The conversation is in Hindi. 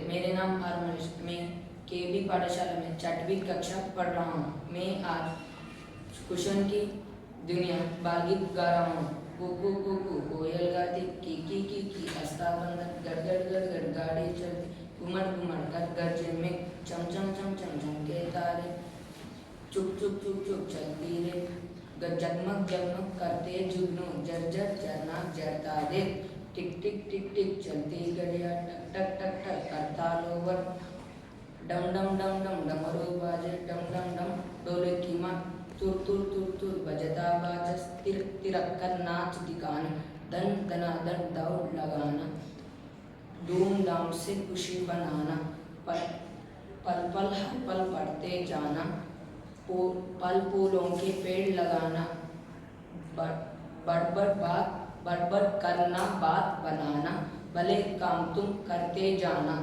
मेरे नाम आरमश, मैं केवी पाठशाला में 6वीं कक्षा पढ़ रहा हूँ। मैं आज कुशन की दुनिया बालगीत गा रहा हूँ। कुकू कुकू कोयल गाती, की आस्था बंदर, गड़ गड़ गड़ गड़ गाड़ी चलती, घुमड़ घुमड़ घर गरजे में, चम चम चम चम चम के तारे, चुप चुप चुप चुप चलती रे, जगमग जगमग करते जुगनू, जर जर झरना जरता दे, टिक टिक टिक टिक चलती घड़िया, टक टक टक टक करता लोवर, डम डम डम डम डमरू बाजे, डम डम डम डोले की माँ, तुर तुर तुर तुर बजता बाजस, तिर तिरक कर नाच दिखाना, दन दना दन दौड़ लगाना, धूम धाम से खुशी बनाना, पल पल पल हर पल बढ़ते जाना, फल फूलों के पेड़ लगाना, बड़ बड़ करना बात बनाना, भले काम तुम करते जाना।